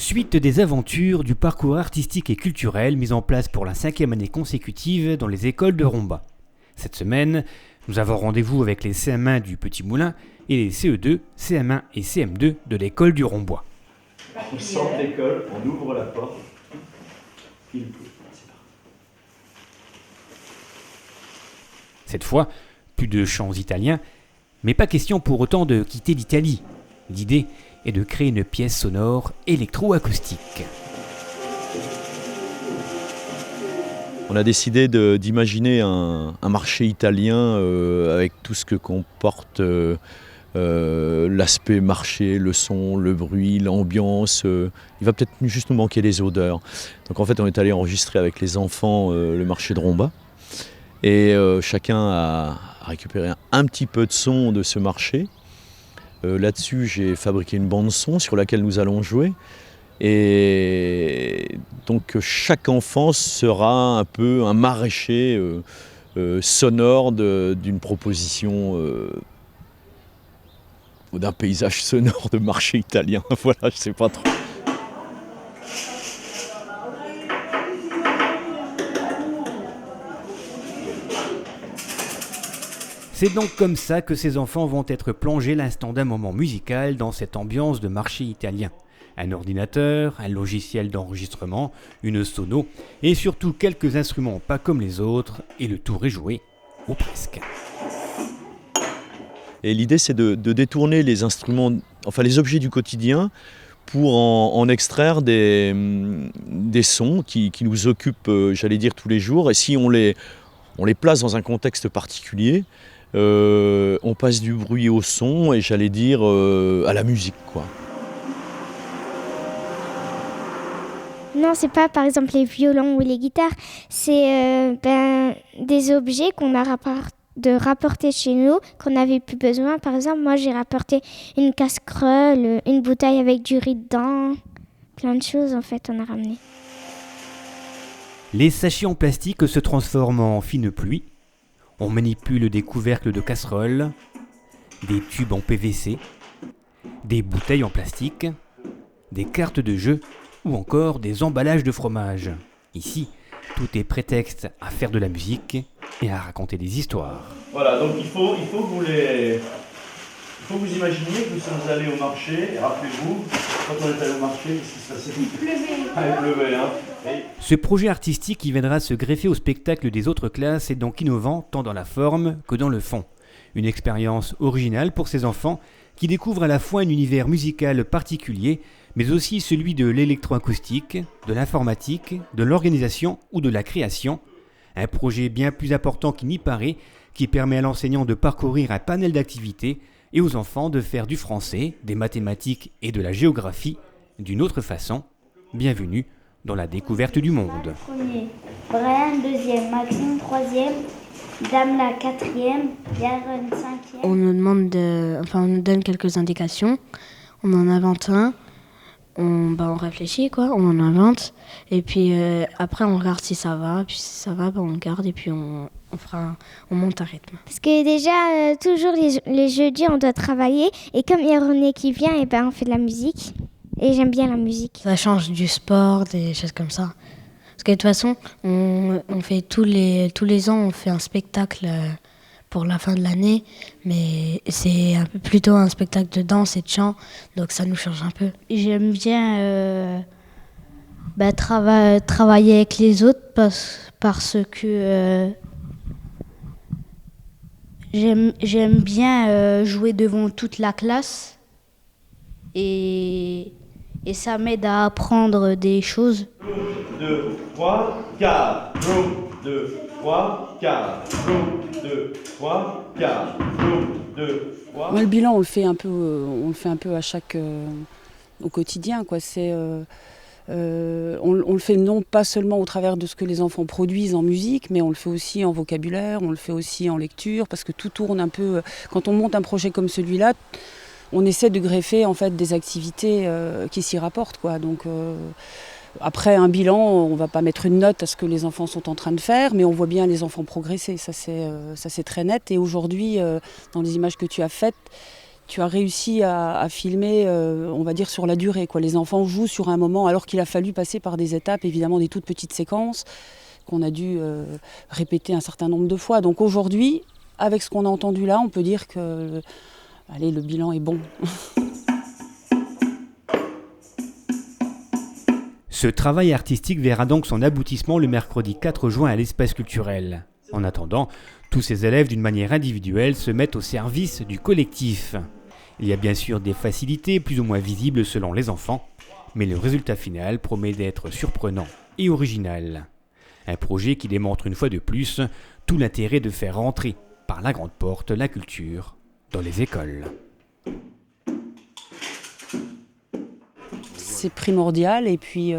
Suite des aventures du parcours artistique et culturel mis en place pour la 5e année consécutive dans les écoles de Romba. Cette semaine, nous avons rendez-vous avec les CM1 du Petit Moulin et les CE2, CM1 et CM2 de l'école du Rombois. On sort de l'école, on ouvre la porte, il pleut. Cette fois, plus de chants italiens, mais pas question pour autant de quitter l'Italie. L'idée est de créer une pièce sonore électro-acoustique. On a décidé d'imaginer un marché italien avec tout ce que comporte l'aspect marché, le son, le bruit, l'ambiance. Il va peut-être juste nous manquer les odeurs. Donc en fait on est allé enregistrer avec les enfants le marché de Romba. Et chacun a récupéré un petit peu de son de ce marché. Là-dessus, j'ai fabriqué une bande-son sur laquelle nous allons jouer. Et donc chaque enfant sera un peu un maraîcher sonore d'une proposition, d'un paysage sonore de marché italien. Voilà, je ne sais pas trop. C'est donc comme ça que ces enfants vont être plongés l'instant d'un moment musical dans cette ambiance de marché italien. Un ordinateur, un logiciel d'enregistrement, une sono et surtout quelques instruments pas comme les autres et le tout réjoué, ou presque. Et l'idée c'est de détourner les instruments, enfin les objets du quotidien pour en extraire des sons qui nous occupent, j'allais dire, tous les jours. Et si on les place dans un contexte particulier, on passe du bruit au son et j'allais dire à la musique, quoi. Non, c'est pas par exemple les violons ou les guitares, c'est des objets qu'on a rapportés chez nous, qu'on n'avait plus besoin. Par exemple, moi j'ai rapporté une casserole, une bouteille avec du riz dedans, plein de choses en fait on a ramené. Les sachets en plastique se transforment en fine pluie. On manipule des couvercles de casseroles, des tubes en PVC, des bouteilles en plastique, des cartes de jeu ou encore des emballages de fromage. Ici, tout est prétexte à faire de la musique et à raconter des histoires. Voilà, donc il faut que vous imaginiez que vous allez au marché, et rappelez-vous, quand on est allé au marché, qu'est-ce qui se passait ? Il pleuvait. Ah, il pleuvait, hein. Ce projet artistique qui viendra se greffer au spectacle des autres classes est donc innovant tant dans la forme que dans le fond. Une expérience originale pour ces enfants qui découvrent à la fois un univers musical particulier, mais aussi celui de l'électroacoustique, de l'informatique, de l'organisation ou de la création. Un projet bien plus important qu'il n'y paraît, qui permet à l'enseignant de parcourir un panel d'activités et aux enfants de faire du français, des mathématiques et de la géographie d'une autre façon. Bienvenue dans la découverte du monde. Premier, Brian deuxième, Maxime troisième, Damla quatrième, Yaron cinquième. On nous donne quelques indications, on en invente un, on réfléchit quoi, on en invente et puis après on regarde si ça va, puis si ça va on garde et puis on monte un rythme. Parce que déjà toujours les jeudis on doit travailler et comme il y a René qui vient et on fait de la musique et j'aime bien la musique. Ça change du sport, des choses comme ça. Parce que de toute façon on fait tous les ans on fait un spectacle pour la fin de l'année, mais c'est plutôt un spectacle de danse et de chant, donc ça nous change un peu. J'aime bien travailler avec les autres parce que j'aime bien jouer devant toute la classe et ça m'aide à apprendre des choses. 2, 3, 4. 2, 3, 4. 2, 3, 4. 2, 3. Moi, le bilan, on le fait un peu à chaque au quotidien, quoi. On le fait non pas seulement au travers de ce que les enfants produisent en musique, mais on le fait aussi en vocabulaire, on le fait aussi en lecture, parce que tout tourne un peu. Quand on monte un projet comme celui-là, on essaie de greffer en fait des activités qui s'y rapportent, quoi. Donc après un bilan, on ne va pas mettre une note à ce que les enfants sont en train de faire, mais on voit bien les enfants progresser, ça c'est très net. Et aujourd'hui, dans les images que tu as faites, tu as réussi à filmer, on va dire, sur la durée, quoi. Les enfants jouent sur un moment, alors qu'il a fallu passer par des étapes, évidemment des toutes petites séquences, qu'on a dû répéter un certain nombre de fois. Donc aujourd'hui, avec ce qu'on a entendu là, on peut dire que le bilan est bon. Ce travail artistique verra donc son aboutissement le mercredi 4 juin à l'espace culturel. En attendant, tous ces élèves, d'une manière individuelle, se mettent au service du collectif. Il y a bien sûr des facilités plus ou moins visibles selon les enfants, mais le résultat final promet d'être surprenant et original. Un projet qui démontre une fois de plus tout l'intérêt de faire rentrer par la grande porte la culture dans les écoles. C'est primordial, et puis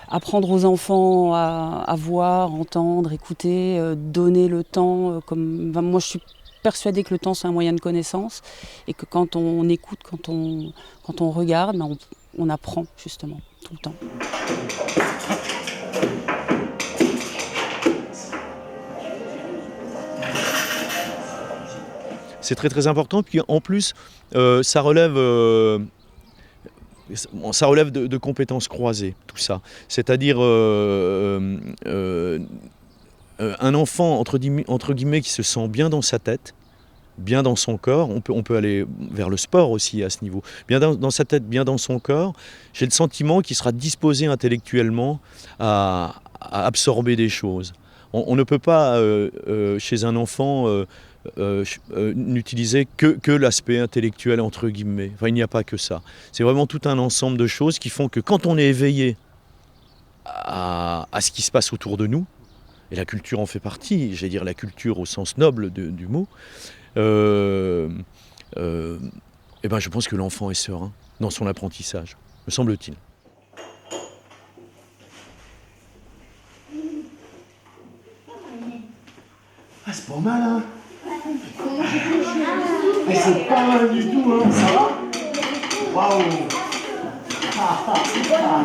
apprendre aux enfants à voir, entendre, écouter, donner le temps. Moi je suis persuadée que le temps c'est un moyen de connaissance, et que quand on écoute, quand on regarde, on apprend justement tout le temps. C'est très très important, puis en plus ça relève de compétences croisées, tout ça. C'est-à-dire un enfant, entre guillemets, qui se sent bien dans sa tête, bien dans son corps. On peut aller vers le sport aussi à ce niveau. Bien dans sa tête, bien dans son corps. J'ai le sentiment qu'il sera disposé intellectuellement à absorber des choses. On ne peut pas, chez un enfant, n'utiliser que l'aspect intellectuel, entre guillemets. Enfin, il n'y a pas que ça. C'est vraiment tout un ensemble de choses qui font que quand on est éveillé à ce qui se passe autour de nous, et la culture en fait partie, j'allais dire la culture au sens noble du mot, je pense que l'enfant est serein dans son apprentissage, me semble-t-il. Ah, c'est pas mal, hein? Eh, c'est pas mal du tout, hein? Ça va? Waouh! Ah, c'est bien!